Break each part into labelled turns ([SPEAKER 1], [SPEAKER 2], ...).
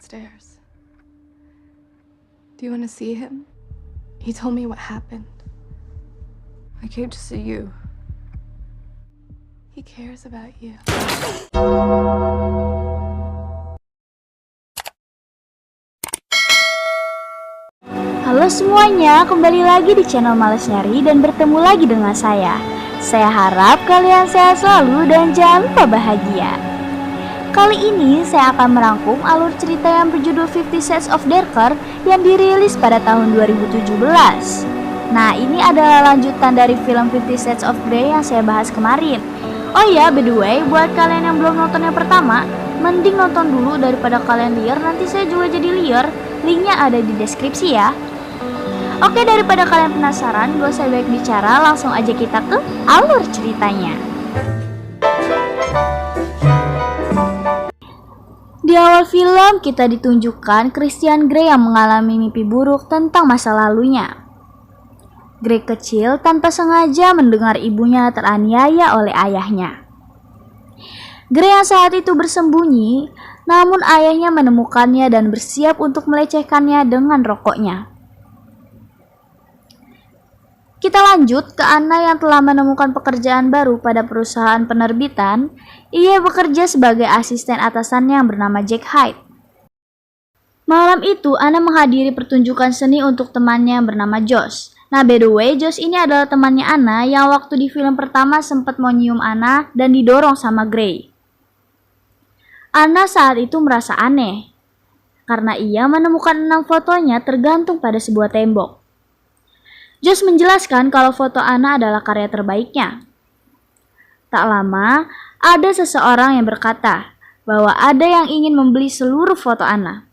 [SPEAKER 1] downstairs. Do you want to see him? He told me what happened.
[SPEAKER 2] I came to see you.
[SPEAKER 1] He cares about you.
[SPEAKER 3] Halo semuanya, kembali lagi di channel Males Nyari dan bertemu lagi dengan saya. Saya harap kalian sehat selalu dan jangan lupa bahagia. Kali ini saya akan merangkum alur cerita yang berjudul 50 Shades of Darker yang dirilis pada tahun 2017. Nah, ini adalah lanjutan dari film 50 Shades of Grey yang saya bahas kemarin. Oh ya, by the way, buat kalian yang belum nonton yang pertama, mending nonton dulu daripada kalian liar, nanti saya juga jadi liar. Linknya ada di deskripsi ya. Oke, daripada kalian penasaran, gak usah banyak bicara, langsung aja kita ke alur ceritanya. Di awal film, kita ditunjukkan Christian Grey yang mengalami mimpi buruk tentang masa lalunya. Grey kecil tanpa sengaja mendengar ibunya teraniaya oleh ayahnya. Grey yang saat itu bersembunyi, namun ayahnya menemukannya dan bersiap untuk melecehkannya dengan rokoknya. Kita lanjut ke Anna yang telah menemukan pekerjaan baru pada perusahaan penerbitan. Ia bekerja sebagai asisten atasannya yang bernama Jack Hyde. Malam itu, Anna menghadiri pertunjukan seni untuk temannya yang bernama Josh. Nah, by the way, Josh ini adalah temannya Anna yang waktu di film pertama sempat mau nyium Anna dan didorong sama Grey. Anna saat itu merasa aneh, karena ia menemukan 6 fotonya tergantung pada sebuah tembok. Josh menjelaskan kalau foto Anna adalah karya terbaiknya. Tak lama, ada seseorang yang berkata bahwa ada yang ingin membeli seluruh foto Anna.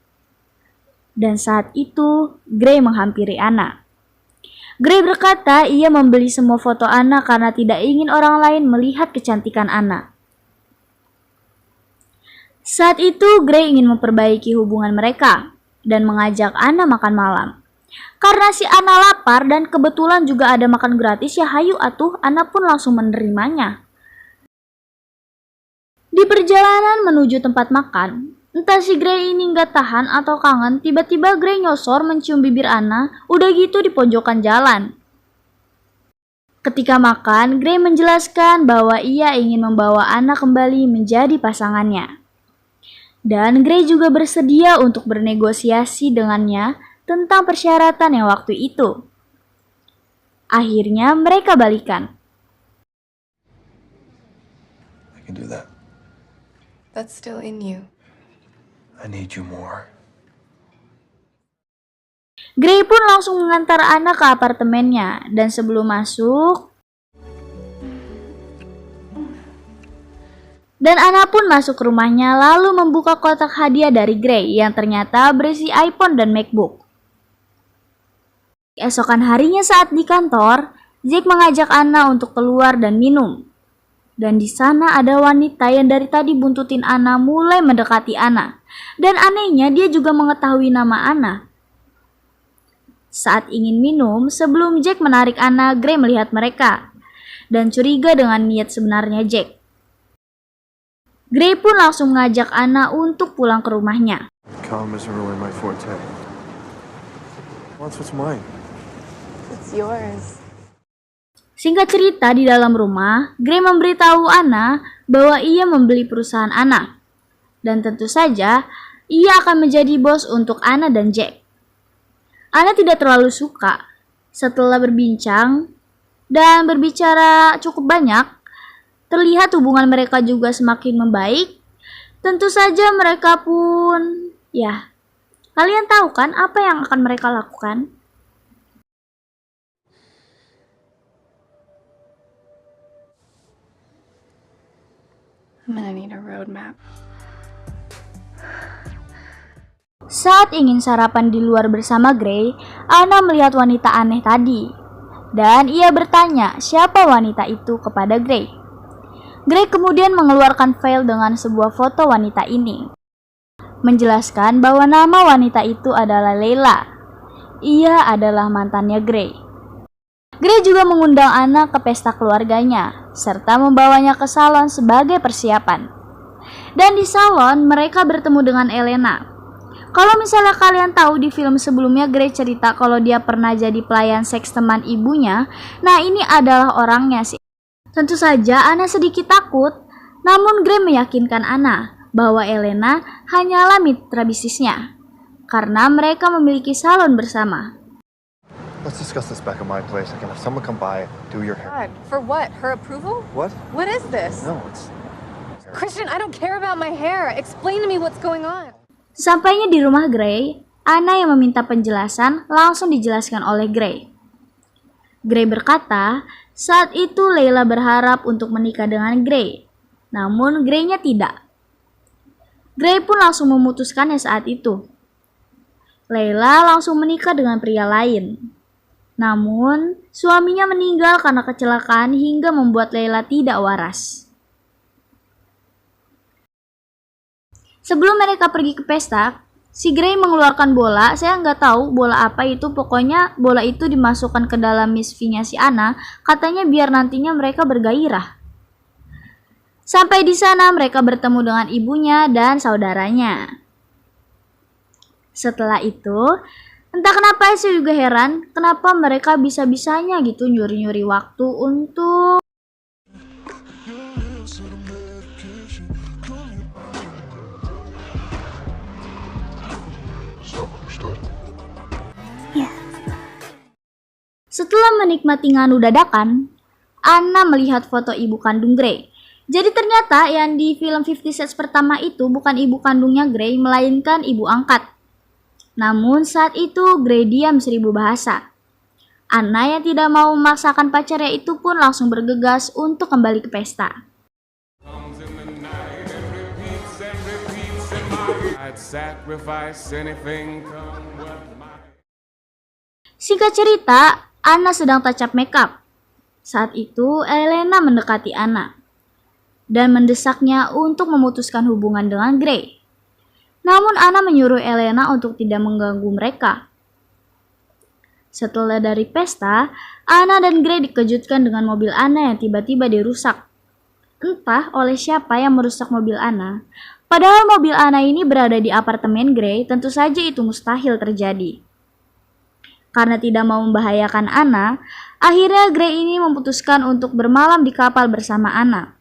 [SPEAKER 3] Dan saat itu, Grey menghampiri Anna. Grey berkata ia membeli semua foto Anna karena tidak ingin orang lain melihat kecantikan Anna. Saat itu, Grey ingin memperbaiki hubungan mereka dan mengajak Anna makan malam. Karena si Anna lapar dan kebetulan juga ada makan gratis, ya hayu atuh, Anna pun langsung menerimanya. Di perjalanan menuju tempat makan, entah si Grey ini nggak tahan atau kangen, tiba-tiba Grey nyosor mencium bibir Anna, udah gitu di pojokan jalan. Ketika makan, Grey menjelaskan bahwa ia ingin membawa Anna kembali menjadi pasangannya. Dan Grey juga bersedia untuk bernegosiasi dengannya tentang persyaratan yang waktu itu. Akhirnya mereka balikan.
[SPEAKER 4] I can do that.
[SPEAKER 1] That's still in you.
[SPEAKER 4] I need you more.
[SPEAKER 3] Grey pun langsung mengantar Anna ke apartemennya dan sebelum masuk, dan Anna pun masuk ke rumahnya lalu membuka kotak hadiah dari Grey yang ternyata berisi iPhone dan MacBook. Keesokan harinya saat di kantor, Jack mengajak Anna untuk keluar dan minum. Dan di sana ada wanita yang dari tadi buntutin Anna mulai mendekati Anna. Dan anehnya dia juga mengetahui nama Anna. Saat ingin minum, sebelum Jack menarik Anna, Grey melihat mereka dan curiga dengan niat sebenarnya Jack. Grey pun langsung mengajak Anna untuk pulang ke rumahnya.
[SPEAKER 4] Calm isn't really my forte. What's mine?
[SPEAKER 1] It's yours.
[SPEAKER 3] Singkat cerita, di dalam rumah, Grey memberitahu Anna bahwa ia membeli perusahaan Anna. Dan tentu saja, ia akan menjadi bos untuk Anna dan Jack. Anna tidak terlalu suka. Setelah berbincang dan berbicara cukup banyak, terlihat hubungan mereka juga semakin membaik. Tentu saja mereka pun, ya, kalian tahu kan apa yang akan mereka lakukan?
[SPEAKER 1] I'm gonna need a roadmap.
[SPEAKER 3] Saat ingin sarapan di luar bersama Grey, Anna melihat wanita aneh tadi. Dan ia bertanya siapa wanita itu kepada Grey. Grey kemudian mengeluarkan file dengan sebuah foto wanita ini. Menjelaskan bahwa nama wanita itu adalah Leila. Ia adalah mantannya Grey. Grey juga mengundang Anna ke pesta keluarganya, serta membawanya ke salon sebagai persiapan. Dan di salon, mereka bertemu dengan Elena. Kalau misalnya kalian tahu di film sebelumnya Grey cerita kalau dia pernah jadi pelayan seks teman ibunya, nah ini adalah orangnya sih. Tentu saja Anna sedikit takut, namun Grey meyakinkan Anna bahwa Elena hanyalah mitra bisnisnya, karena mereka memiliki salon bersama.
[SPEAKER 4] Let's discuss this back at my place. I can have someone come by, do your hair.
[SPEAKER 2] God, for what? Her approval?
[SPEAKER 4] What?
[SPEAKER 2] What is this?
[SPEAKER 4] No, it's...
[SPEAKER 2] Christian, I don't care about my hair. Explain to me what's going on.
[SPEAKER 3] Sampainya di rumah Grey, Anna yang meminta penjelasan langsung dijelaskan oleh Grey. Grey berkata, saat itu Leila berharap untuk menikah dengan Grey, namun Grey-nya tidak. Grey pun langsung memutuskannya saat itu. Leila langsung menikah dengan pria lain. Namun, suaminya meninggal karena kecelakaan hingga membuat Leila tidak waras. Sebelum mereka pergi ke pesta, si Grey mengeluarkan bola. Saya nggak tahu bola apa itu. Pokoknya bola itu dimasukkan ke dalam Miss V-nya si Anna. Katanya biar nantinya mereka bergairah. Sampai di sana mereka bertemu dengan ibunya dan saudaranya. Setelah itu, entah kenapa saya juga heran kenapa mereka bisa-bisanya gitu nyuri-nyuri waktu untuk Setelah menikmati nganu dadakan, Anna melihat foto ibu kandung Grey. Jadi ternyata yang di film 50 Shades pertama itu bukan ibu kandungnya Grey, melainkan ibu angkat. Namun saat itu Grey diam 1000 bahasa. Anna yang tidak mau memaksakan pacarnya itu pun langsung bergegas untuk kembali ke pesta. Singkat cerita, Anna sedang touch up makeup. Saat itu Elena mendekati Anna dan mendesaknya untuk memutuskan hubungan dengan Grey. Namun Anna menyuruh Elena untuk tidak mengganggu mereka. Setelah dari pesta, Anna dan Grey dikejutkan dengan mobil Anna yang tiba-tiba dirusak. Entah oleh siapa yang merusak mobil Anna. Padahal mobil Anna ini berada di apartemen Grey, tentu saja itu mustahil terjadi. Karena tidak mau membahayakan Anna, akhirnya Grey ini memutuskan untuk bermalam di kapal bersama Anna.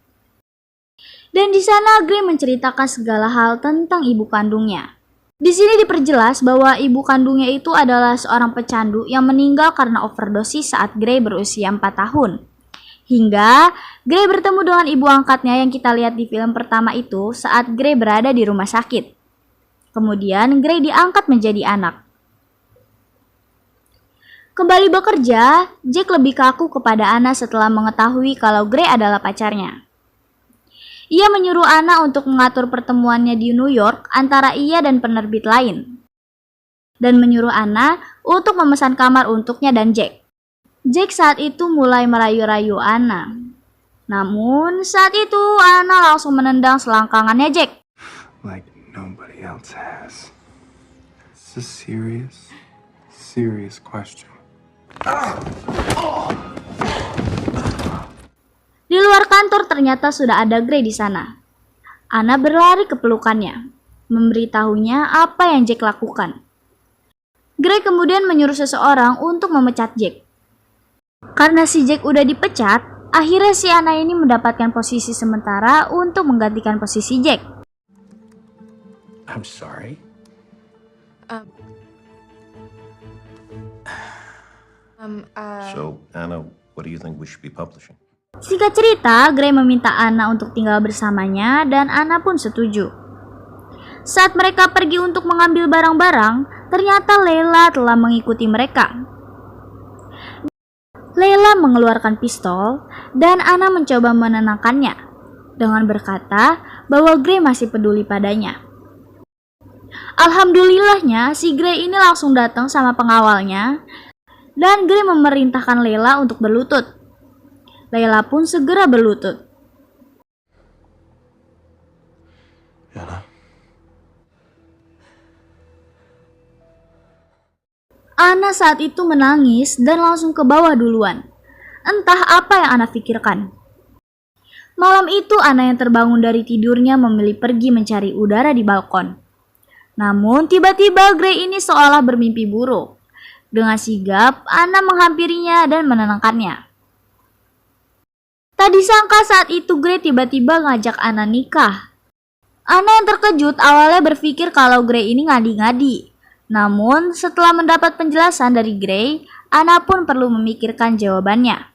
[SPEAKER 3] Dan di sana Grey menceritakan segala hal tentang ibu kandungnya. Di sini diperjelas bahwa ibu kandungnya itu adalah seorang pecandu yang meninggal karena overdosis saat Grey berusia 4 tahun. Hingga Grey bertemu dengan ibu angkatnya yang kita lihat di film pertama itu saat Grey berada di rumah sakit. Kemudian Grey diangkat menjadi anak. Kembali bekerja, Jack lebih kaku kepada Anna setelah mengetahui kalau Grey adalah pacarnya. Ia menyuruh Anna untuk mengatur pertemuannya di New York antara ia dan penerbit lain. Dan menyuruh Anna untuk memesan kamar untuknya dan Jack. Jack saat itu mulai merayu-rayu Anna. Namun saat itu Anna langsung menendang selangkangannya Jack.
[SPEAKER 4] Like nobody else has. It's a serious question.
[SPEAKER 3] Di luar kantor ternyata sudah ada Grey di sana. Anna berlari ke pelukannya, memberitahunya apa yang Jack lakukan. Grey kemudian menyuruh seseorang untuk memecat Jack. Karena si Jack udah dipecat, akhirnya si Anna ini mendapatkan posisi sementara untuk menggantikan posisi Jack.
[SPEAKER 5] I'm sorry. So, Anna, what do you think we should be publishing?
[SPEAKER 3] Singkat cerita, Grey meminta Anna untuk tinggal bersamanya dan Anna pun setuju. Saat mereka pergi untuk mengambil barang-barang, ternyata Leila telah mengikuti mereka. Leila mengeluarkan pistol dan Anna mencoba menenangkannya dengan berkata bahwa Grey masih peduli padanya. Alhamdulillahnya si Grey ini langsung datang sama pengawalnya dan Grey memerintahkan Leila untuk berlutut. Leila pun segera berlutut.
[SPEAKER 4] Anna.
[SPEAKER 3] Anna saat itu menangis dan langsung ke bawah duluan. Entah apa yang Anna pikirkan. Malam itu Anna yang terbangun dari tidurnya memilih pergi mencari udara di balkon. Namun tiba-tiba Gray ini seolah bermimpi buruk. Dengan sigap, Anna menghampirinya dan menenangkannya. Tak disangka saat itu Gray tiba-tiba ngajak Anna nikah. Anna yang terkejut awalnya berpikir kalau Gray ini ngadi-ngadi. Namun setelah mendapat penjelasan dari Gray, Anna pun perlu memikirkan jawabannya.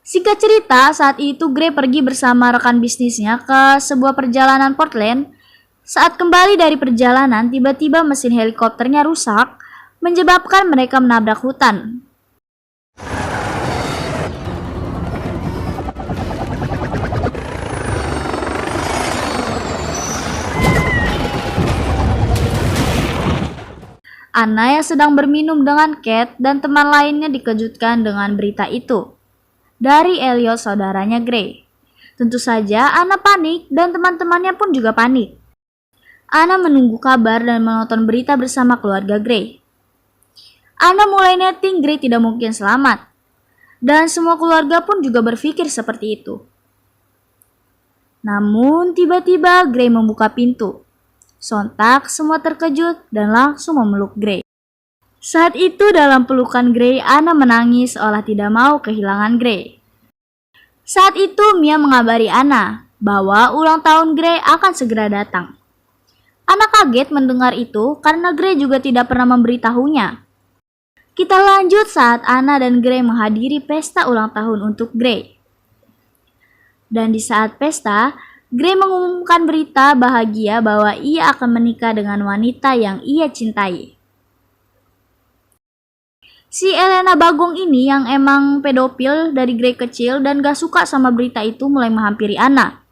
[SPEAKER 3] Singkat cerita, saat itu Gray pergi bersama rekan bisnisnya ke sebuah perjalanan Portland. Saat kembali dari perjalanan, tiba-tiba mesin helikopternya rusak, menyebabkan mereka menabrak hutan. Anna yang sedang berminum dengan Kate dan teman lainnya dikejutkan dengan berita itu dari Elliot, saudaranya Gray. Tentu saja Anna panik dan teman-temannya pun juga panik. Anna menunggu kabar dan menonton berita bersama keluarga Gray. Anna mulai netting Gray tidak mungkin selamat. Dan semua keluarga pun juga berpikir seperti itu. Namun tiba-tiba Gray membuka pintu. Sontak semua terkejut dan langsung memeluk Gray. Saat itu dalam pelukan Gray, Anna menangis seolah tidak mau kehilangan Gray. Saat itu Mia mengabari Anna bahwa ulang tahun Gray akan segera datang. Anna kaget mendengar itu karena Gray juga tidak pernah memberitahunya. Kita lanjut saat Anna dan Gray menghadiri pesta ulang tahun untuk Gray. Dan di saat pesta, Gray mengumumkan berita bahagia bahwa ia akan menikah dengan wanita yang ia cintai. Si Elena Bagong ini yang emang pedofil dari Gray kecil dan gak suka sama berita itu mulai menghampiri Anna.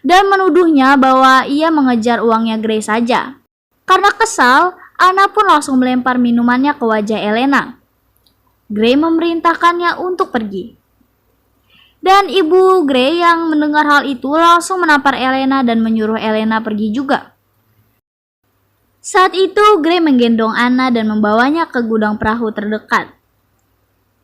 [SPEAKER 3] Dan menuduhnya bahwa ia mengejar uangnya Gray saja. Karena kesal, Anna pun langsung melempar minumannya ke wajah Elena. Gray memerintahkannya untuk pergi. Dan ibu Gray yang mendengar hal itu langsung menampar Elena dan menyuruh Elena pergi juga. Saat itu Gray menggendong Anna dan membawanya ke gudang perahu terdekat.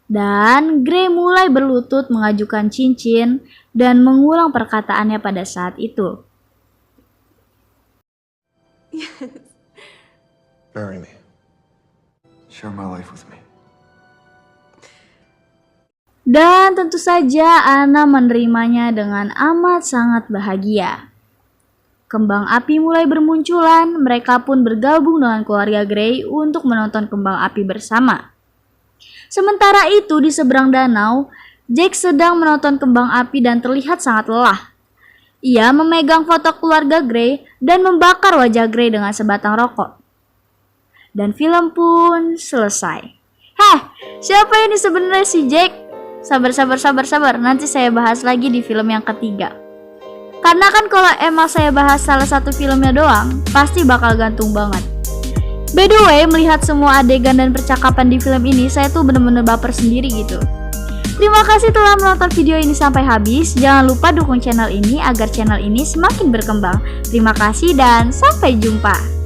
[SPEAKER 3] Dan Gray mulai berlutut mengajukan cincin dan mengulang perkataannya pada saat itu.
[SPEAKER 4] Marry me. Share my life with me.
[SPEAKER 3] Dan tentu saja Anna menerimanya dengan amat sangat bahagia. Kembang api mulai bermunculan, mereka pun bergabung dengan keluarga Gray untuk menonton kembang api bersama. Sementara itu di seberang danau, Jack sedang menonton kembang api dan terlihat sangat lelah. Ia memegang foto keluarga Gray dan membakar wajah Gray dengan sebatang rokok. Dan film pun selesai. Heh, siapa ini sebenarnya si Jack? Sabar, nanti saya bahas lagi di film yang ketiga. Karena kan kalau emang saya bahas salah satu filmnya doang, pasti bakal gantung banget. By the way, melihat semua adegan dan percakapan di film ini, saya tuh bener-bener baper sendiri gitu. Terima kasih telah menonton video ini sampai habis. Jangan lupa dukung channel ini agar channel ini semakin berkembang. Terima kasih dan sampai jumpa.